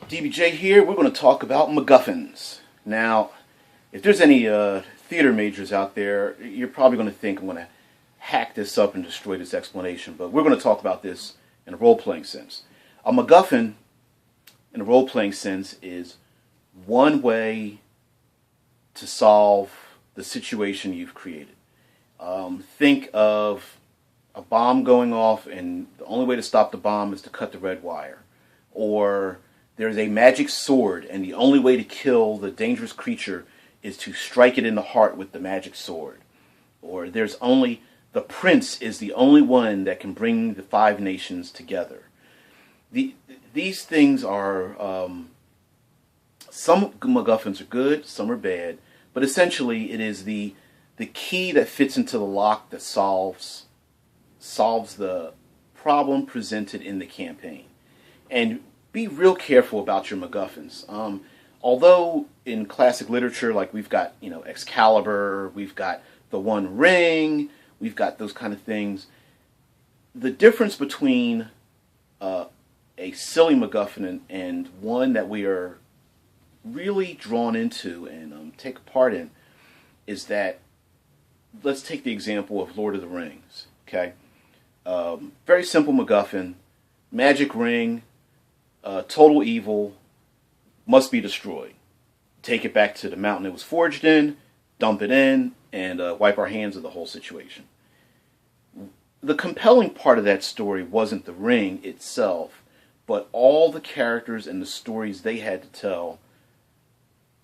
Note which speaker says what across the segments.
Speaker 1: DBJ here. We're going to talk about Macguffins. Now, if there's any theater majors out there, you're probably going to think I'm going to hack this up and destroy this explanation, but we're going to talk about this in a role-playing sense. A Macguffin, in a role-playing sense, is one way to solve the situation you've created. Think of a bomb going off, and the only way to stop the bomb is to cut the red wire. Or there's a magic sword, and the only way to kill the dangerous creature is to strike it in the heart with the magic sword. Or the prince is the only one that can bring the five nations together. These things are, some Macguffins are good, some are bad, but essentially it is the key that fits into the lock that solves the problem presented in the campaign. And be real careful about your Macguffins. Although in classic literature, like we've got, Excalibur, we've got the One Ring, we've got those kind of things. The difference between a silly Macguffin and one that we are really drawn into and take part in is that, let's take the example of Lord of the Rings. Okay, very simple Macguffin, magic ring. Total evil, must be destroyed. Take it back to the mountain it was forged in, dump it in, and wipe our hands of the whole situation. The compelling part of that story wasn't the ring itself, but all the characters and the stories they had to tell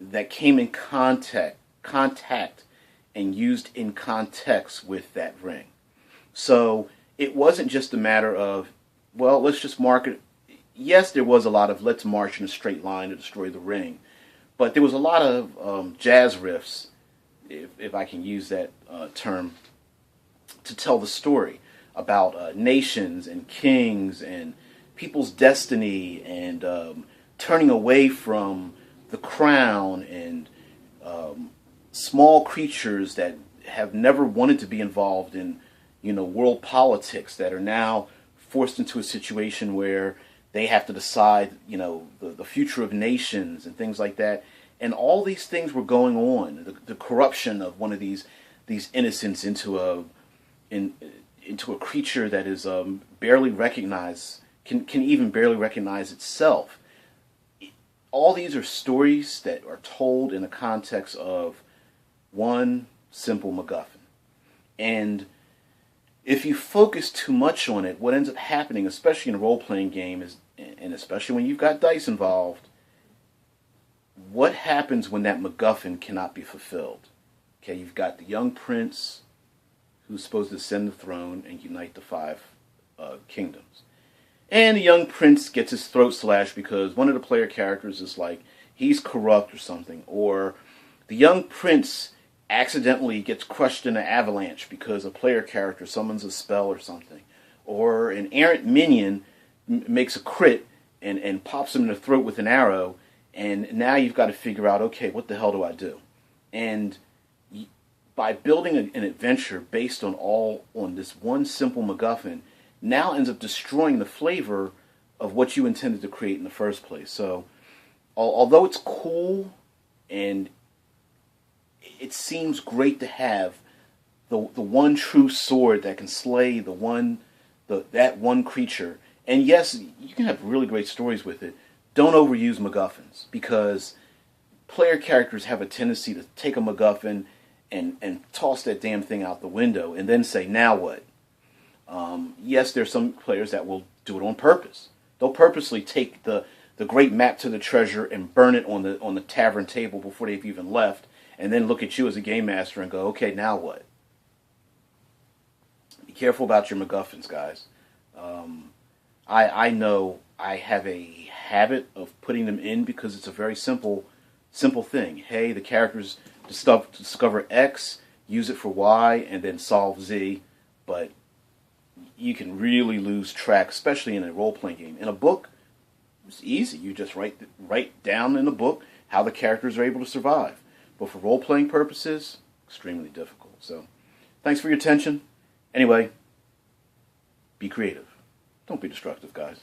Speaker 1: that came in contact and used in context with that ring. So it wasn't just a matter of, well, let's just market. Yes, there was a lot of let's march in a straight line to destroy the ring, but there was a lot of jazz riffs, if I can use that term, to tell the story about nations and kings and people's destiny and turning away from the crown and small creatures that have never wanted to be involved in, world politics that are now forced into a situation where they have to decide, the future of nations and things like that. And all these things were going on. The corruption of one of these innocents into a creature that is barely recognized, can even barely recognize itself. All these are stories that are told in the context of one simple Macguffin. And if you focus too much on it, what ends up happening, especially in a role-playing game, is, and especially when you've got dice involved, what happens when that Macguffin cannot be fulfilled? Okay, you've got the young prince who's supposed to ascend the throne and unite the five kingdoms. And the young prince gets his throat slashed because one of the player characters is like, he's corrupt or something. Or the young prince accidentally gets crushed in an avalanche because a player character summons a spell or something. Or an errant minion makes a crit and pops him in the throat with an arrow, and now you've got to figure out, okay, what the hell do I do? And by building an adventure based on this one simple Macguffin, now ends up destroying the flavor of what you intended to create in the first place. So, although it's cool and it seems great to have the one true sword that can slay that one creature, and yes, you can have really great stories with it, don't overuse Macguffins, because player characters have a tendency to take a Macguffin and toss that damn thing out the window and then say, now what? Yes, there's some players that will do it on purpose. They'll purposely take the great map to the treasure and burn it on the tavern table before they've even left, and then look at you as a game master and go, okay, now what? Be careful about your Macguffins, guys. I know I have a habit of putting them in because it's a very simple thing. Hey, the characters discover X, use it for Y, and then solve Z, but you can really lose track, especially in a role-playing game. In a book, it's easy. You just write down in the book how the characters are able to survive. But for role-playing purposes, extremely difficult. So, thanks for your attention. Anyway, be creative. Don't be destructive, guys.